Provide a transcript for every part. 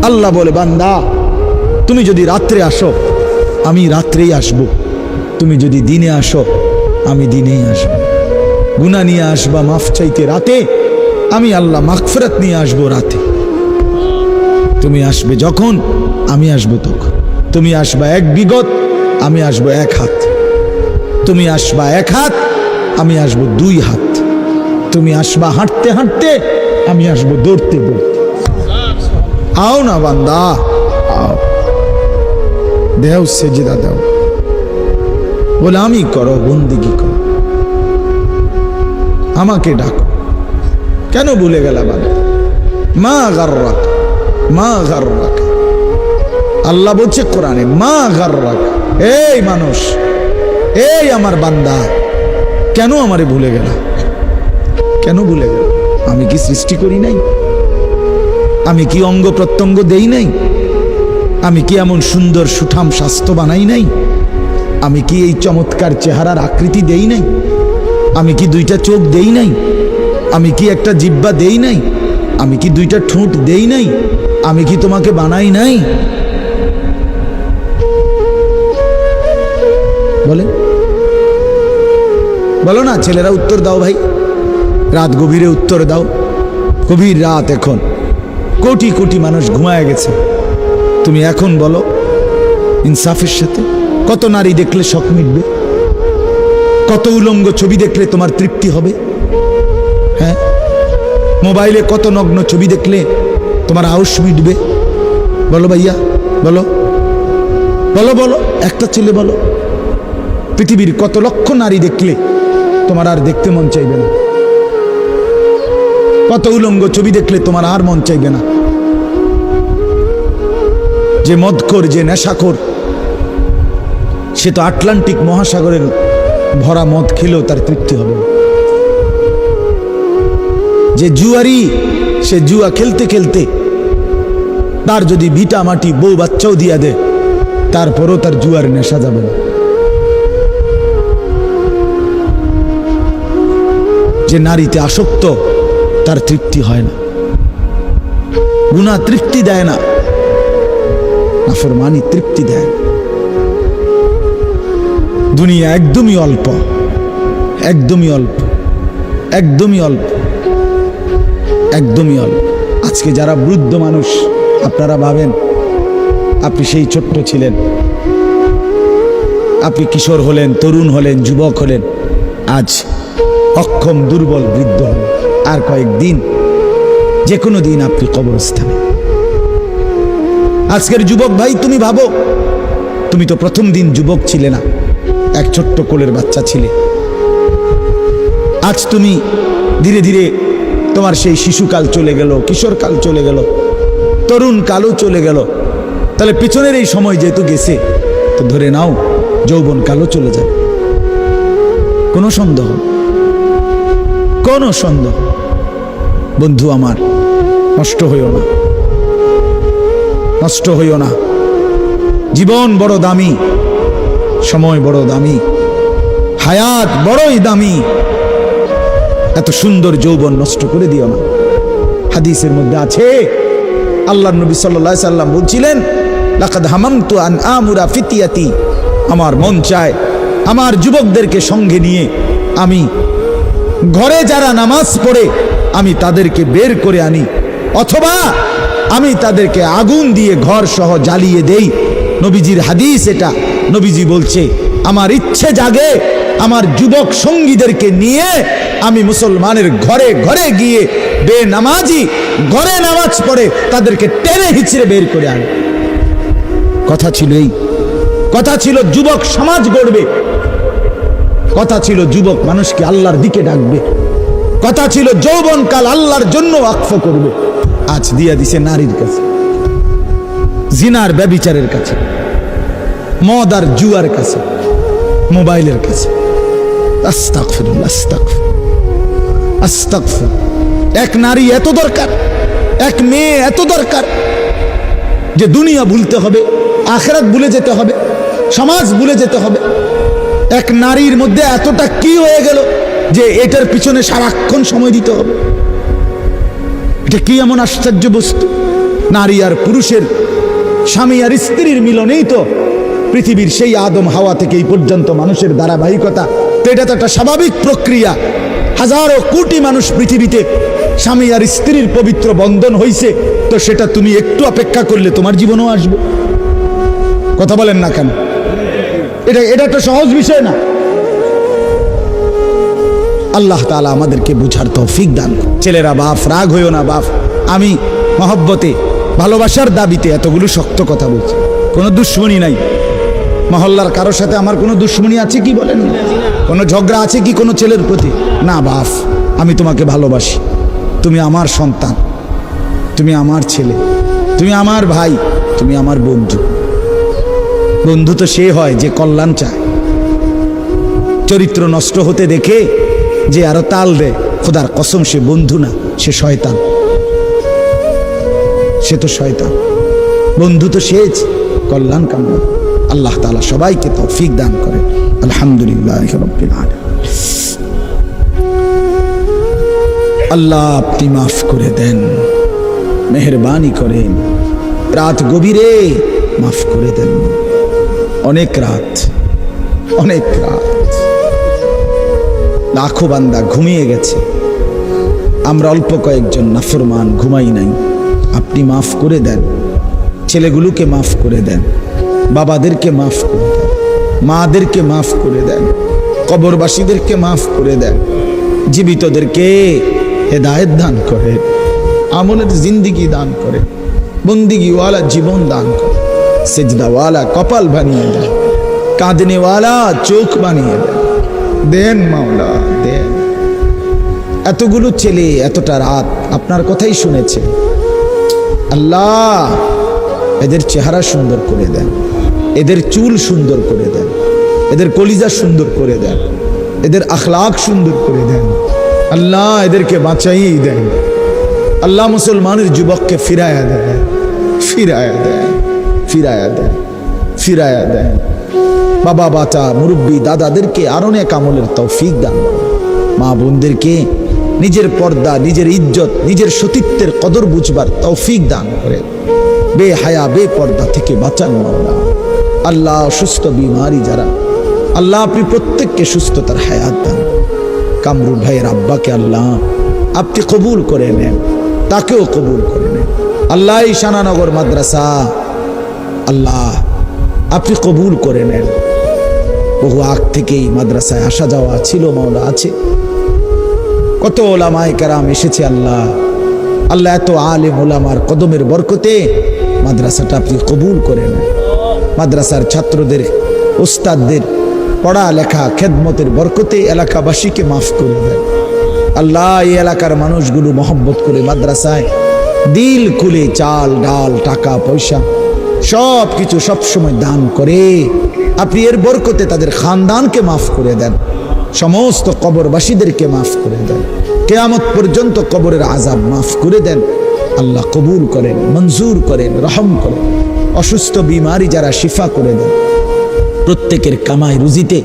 আল্লাহ বলে, বান্দা তুমি যদি রাত্রে আসো আমি রাত্রেই আসব, তুমি যদি দিনে আসো আমি দিনেই আসব। গুনাহ নিয়ে আসবা মাফ চাইতে রাতে, আমি আল্লাহ মাগফিরাত নিয়ে আসবো রাতে। তুমি আসবে যখন আমি আসবো তখন। তুমি আসবা এক বিগত, আমি আসবো এক হাত। তুমি আসবা এক হাত, আমি আসবো দুই হাত। তুমি আসবা হাঁটতে হাঁটতে, আমি আসবো দৌড়তে দৌড়তে। আও না বান্দা, আও, দেও সেজদা দাও, গোলামি করো, বন্দেগী করো, আমাকে ডাকো। কেন ভুলে গেলা বান্দা? মা গাররাক, মা গাররাক। আল্লাহ বলছে কোরআনে, মা গাররাক। এই মানুষ, এই আমার বান্দা, কেন আমারে ভুলে গেলা? কেন ভুলে গেল? আমি কি সৃষ্টি করি নাই? আমি কি অঙ্গ প্রত্যঙ্গ দেই নাই? আমি কি এমন সুন্দর সুঠাম স্বাস্থ্য বানাই নাই? আমি কি এই চমৎকার চেহারার আকৃতি দেই নাই? আমি কি দুইটা চোখ দেই নাই? আমি কি একটা জিহ্বা দেই নাই? আমি কি দুইটা ঠোঁট দেই নাই? আমি কি তোমাকে বানাই নাই? বলে বলো না ছেলেরা, উত্তর দাও ভাই, রাত গভীরে উত্তর দাও। গভীর রাত, এখন কোটি কোটি মানুষ ঘুমায় গেছে। তুমি এখন বলো ইনসাফের সাথে, কত নারী দেখলে শখ মিটবে? কত উলঙ্গ ছবি দেখলে তোমার তৃপ্তি হবে? হ্যাঁ, মোবাইলে কত নগ্ন ছবি দেখলে তোমার আউশ মিটবে? বলো ভাইয়া, বলো বলো বলো, একটা ছেলে বলো। পৃথিবীর কত লক্ষ নারী দেখলে তোমার আর দেখতে মন চাইবে না? কত উলঙ্গ ছবি দেখলে তোমার আর মন চাইবে না? যে মদখোর, যে নেশাখোর, সে তো আটলান্টিক মহাসাগরের ভরা মদ খেলেও তার তৃপ্তি হবে না। যে জুয়ারি, সে জুয়া খেলতে খেলতে তার যদি ভিটা মাটি বউ বাচ্চাও দিয়া দেয়, তারপরও তার জুয়ার নেশা যাবে না। যে নারীতে আসক্ত, তার তৃপ্তি হয় না। গুনাহ তৃপ্তি দেয় না, নাফরমানি তৃপ্তি দেয়। দুনিয়া একদমই অল্প, একদমই অল্প, একদমই অল্প, একদমই অল্প। আজকে যারা বৃদ্ধ মানুষ, আপনারা ভাবেন আপনি সেই ছোট্ট ছিলেন, আপনি কিশোর হলেন, তরুণ হলেন, যুবক হলেন, আজ অক্ষম দুর্বল বৃদ্ধ হলেন। আর কয়েকদিন, যে কোনো দিন আপনি কবরস্থানে। আজকের যুবক ভাই, তুমি ভাবো, তুমি তো প্রথম দিন যুবক ছিলে না, এক ছোট্ট কোলের বাচ্চা ছিলে। আজ তুমি ধীরে ধীরে তোমার সেই শিশুকাল চলে গেল, কিশোরকাল চলে গেল, তরুণ কালও চলে গেল। তাহলে পিছনের এই সময় যেহেতু গেছে, তো ধরে নাও যৌবন কালও চলে যাবে। কোনো সন্দেহ, কোনো সন্দেহ। বন্ধু আমার, নষ্ট হইও না, নষ্ট হইও না। জীবন বড় দামি, সময় বড় দামি, হায়াত বড়ই দামি। এত সুন্দর যৌবন নষ্ট করে দিও না। হাদিসের মধ্যে আছে, আল্লাহর নবী সাল্লাল্লাহু আলাইহি সাল্লাম বলছিলেন, লাকাদ হামামতু আন আমুরা ফিতিয়াতি, আমার মন চায় আমার যুবকদেরকে সঙ্গে নিয়ে আমি ঘরে যারা নামাজ পড়ে আমি তাদেরকে বের করে আনি, অথবা আমি তাদেরকে আগুন দিয়ে ঘর সহ জ্বালিয়ে দেই। নবীজির হাদিস এটা। নবীজি বলছে, আমার ইচ্ছে জাগে আমার যুবক সঙ্গীদেরকে নিয়ে আমি মুসলমানের ঘরে ঘরে গিয়ে বেনামাজি ঘরে নামাজ পড়ে তাদেরকে টেনে হিচড়ে বের করে আনি। কথা ছিল এই, কথা ছিল যুবক সমাজ গড়বে, কথা ছিল যুবক মানুষকে আল্লাহর দিকে ডাকবে, কথা ছিল যৌবনকাল আল্লাহর জন্য ওয়াকফ করবে। আজ দিয়া দিছে নারীর কাছে, জিনার ব্যভিচারের কাছে, মদ আর জুয়ার কাছে, মোবাইলের কাছে। আস্তাগফিরুল্লাহ, আস্তাগফিরুল্লাহ, আস্তাগফিরুল্লাহ। এক নারী এত দরকার, এক মেয়ে এত দরকার যে দুনিয়া ভুলতে হবে, আখিরাত ভুলে যেতে হবে, সমাজ ভুলে যেতে হবে। এক নারীর মধ্যে এতটা কি হয়ে গেল যে এটার পিছনে সারাক্ষণ সময় দিতে হবে? এটা কি এমন আশ্চর্য বস্তু? নারী আর পুরুষের, স্বামী আর স্ত্রীর মিলনেই তো পৃথিবীর সেই আদম হাওয়া থেকে এই পর্যন্ত মানুষের ধারাবাহিকতা। তো এটা তো একটা স্বাভাবিক প্রক্রিয়া। হাজারো কোটি মানুষ পৃথিবীতে স্বামী আর স্ত্রীর পবিত্র বন্ধন হইছে, তো সেটা তুমি একটু অপেক্ষা করলে তোমার জীবনেও আসবে। কথা বলেন না কেন? এটা তো সহজ বিষয় না। আল্লাহ তাআলা আমাদেরকে বুঝার তৌফিক দান। ছেলেরা, বাপ রাগ হইও না বাপ, আমি মহব্বতে ভালোবাসার দাবিতে এতগুলো শক্ত কথা বলছি, কোনো দুশ্মনী নাই। মহল্লার কারোর সাথে আমার কোনো দুশ্মনী আছে কি বলেন? কোনো ঝগড়া আছে কি কোনো ছেলের প্রতি? না বাপ, আমি তোমাকে ভালোবাসি, তুমি আমার সন্তান, তুমি আমার ছেলে, তুমি আমার ভাই, তুমি আমার বন্ধু। বন্ধু তো সে হয় যে কল্যাণ চায়। চরিত্র নষ্ট হতে দেখে যে আরো তাল দেয়, খোদার কসম সে বন্ধু না, সে শয়তান, সে তো শয়তান। বন্ধু তো সে কল্যাণ কামনা। আল্লাহ তাআলা সবাইকে তৌফিক দান করেন। আলহামদুলিল্লাহ রাব্বিল আলামিন। আল্লাহ আপনি মাফ করে দেন, মেহেরবানি করেন। রাত গভীরে মাফ করে দেন। অনেক রাত, অনেক রাত, লাখো বান্দা ঘুমিয়ে গেছে, আমরা অল্প কয়েকজন নাফরমান ঘুমাই নাই। আপনি মাফ করে দেন, ছেলেগুলোকে মাফ করে দেন, বাবাদেরকে মাফ করে দেন, মাদেরকে মাফ করে দেন, কবরবাসীদেরকে মাফ করে দেন, জীবিতদেরকে হেদায়েত দান করেন, আমলের জিন্দিগি দান করেন, বন্দিগিওয়ালা জীবন দান করেন, সেজদাওয়ালা কপাল বানিয়ে দেন, কাঁদনেওয়ালা চোখ বানিয়ে দেন। দেন মাওলা দেন। এতগুলো ছেলে এতটা রাত আপনার কথাই শুনেছে। আল্লাহ এদের চেহারা সুন্দর করে দেন, এদের চুল সুন্দর করে দেন, এদের কলিজা সুন্দর করে দেন, এদের আখলাক সুন্দর করে দেন। আল্লাহ এদেরকে বাঁচাই দেন। আল্লাহ মুসলমানের যুবককে ফিরায়া দেন, ফিরায়া দেন, ফিরায়া দেন, ফিরায়া দেন। বাবা বাচ্চা মুরব্বী দাদাদেরকে আরো নেক আমলের তৌফিক দান। মা বোনদেরকে নিজের পর্দা, নিজের ইজ্জত, নিজের সতীত্বের কদর বুঝবার তৌফিক দান করে বেহায়া বেপর্দা থেকে বাঁচান মাওলা। আল্লাহ অসুস্থ বিমারি যারা, আল্লাহ আপনি প্রত্যেককে সুস্থতার হায়াত দান। কামরুল ভাইয়ের আব্বাকে আল্লাহ আপনি কবুল করে নেন, তাকেও কবুল করে নেন। আল্লাহ এই শানানগর মাদ্রাসা আল্লাহ আপনি কবুল করে নেন। বহু আগ থেকেই মাদ্রাসায় আসা যাওয়া ছিল মাওলা, আছে কত ওলামায়ে কেরাম এসেছে আল্লাহ। আল্লাহ এত আলেম ওলামার কদমের বরকতে মাদ্রাসাটা আপনি কবুল করে নেন। মাদ্রাসার ছাত্রদের, উস্তাদদের পড়া লেখা খেদমতের বরকতে এলাকাবাসীকে মাফ করে দেন আল্লাহ। এই এলাকার মানুষগুলো মহব্বত করে মাদ্রাসায় দিল খুলে চাল ডাল টাকা পয়সা সব কিছু সবসময় দান করে আপনি এর বরকতে তাদের খানদানকে মাফ করে দেন, সমস্ত কবরবাসীদেরকে মাফ করে দেন, কিয়ামত পর্যন্ত কবরের আযাব মাফ করে দেন। আল্লাহ কবুল করেন, মঞ্জুর করেন, রহম করেন। অসুস্থ বিমারি যারা শিফা করে দেন, প্রত্যেকের কামাই রুজিতে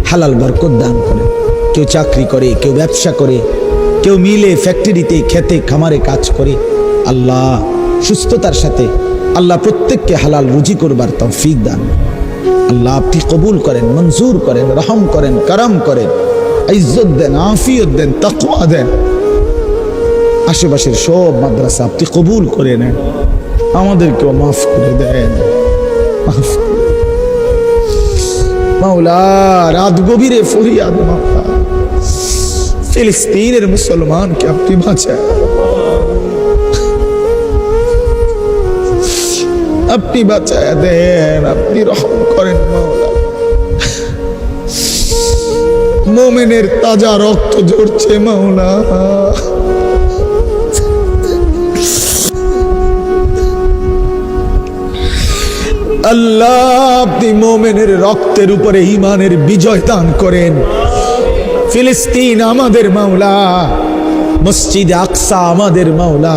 হালাল বরকত দান করেন। কেউ চাকরি করে, কেউ ব্যবসা করে, কেউ মিলে ফ্যাক্টরিতে খেতে খামারে কাজ করে। আল্লাহ সুস্থতার সাথে আল্লাহ প্রত্যেককে হালাল রুজি করবার তৌফিক দান। আল্লাহ আপনি কবুল করেন, মঞ্জুর করেন, রহম করেন, করম করেন, ইজ্জত দেন, আফিয়ত দেন, তাকওয়া দেন। আশেপাশের সব মাদ্রাসা আপনি কবুল করে নেন, আমাদেরকেও মাফ করে দেন, মাফ করে মাওলা। রাত গভীরে ফরিয়াদ মাওলা, ফিলিস্তিনের মুসলমানকে আপনি বাঁচান, আপনি বাঁচায়া দেন, আপনি রহম করেন মাওলা। মোমেনের তাজা রক্ত ঝরছে মাওলা, আল্লাহ আপনি মোমেনের রক্তের উপরে ঈমানের বিজয় দান করেন। ফিলিস্তিন আমাদের মাওলা, মসজিদে আকসা আমাদের মাওলা,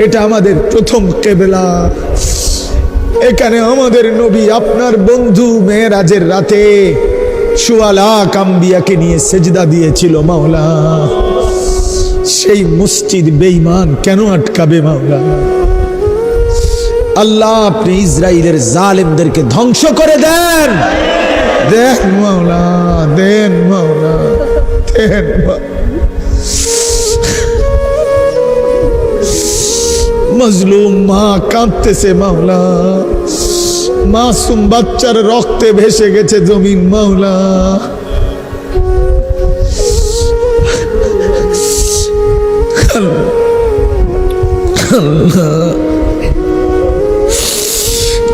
এটা আমাদের প্রথম কিবলা। এখানে আমাদের নবী আপনার বন্ধু মেরাজের রাতে সুয়ালাক আম্বিয়াকে নিয়ে সেজদা দিয়েছিল মাওলা। সেই মসজিদ বেঈমান কেন আটকাবে মাওলা? আল্লাহ আপনি ইসরায়েলের জালেমদেরকে ধ্বংস করে দেন। দেন মাওলা, দেন মাওলা, দেন মজলুম মা কাঁদতেছে মাওলা, মাসুম বাচ্চার রক্তে ভেসে গেছে জমিন মাওলা।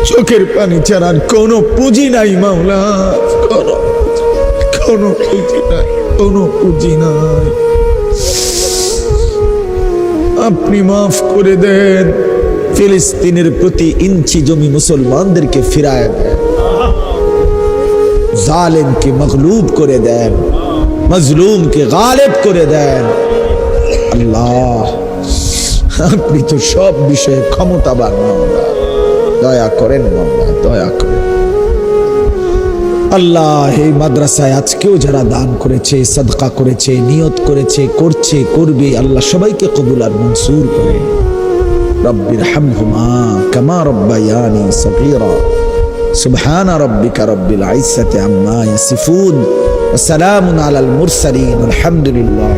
চোখের পানি ছাড়ার কোনো পুঁজি নাই মাওলা, কোনো পুঁজি নাই, কোনো পুঁজি নাই। আপনি মাফ করে দেন, ফিলিস্তিনের প্রতি ইঞ্চি জমি মুসলমানদেরকে ফিরায় দেন, জালেমকে মগলুব করে দেন, মজলুমকে গালেব করে দেন। আল্লাহ আপনি তো সব বিষয়ে ক্ষমতাবান মাওলা, দয়া করেন মাওলা, দয়া করেন। আল্লাহ এই মাদ্রাসায় আজকেও যারা দান করেছে, সাদকা করেছে, নিয়ত করেছে, করছে, করবে, আল্লাহ সবাইকে কবুল আর মনসুর করে। রব্বির হামহুমা কামা রব্বায়ানি সগীরা। সুবহান রাব্বিকা রব্বিল ইজ্জাতি আম্মা ইয়াসিফুন ওয়া সালামুন আলাল মুরসালিন আলহামদুলিল্লাহ।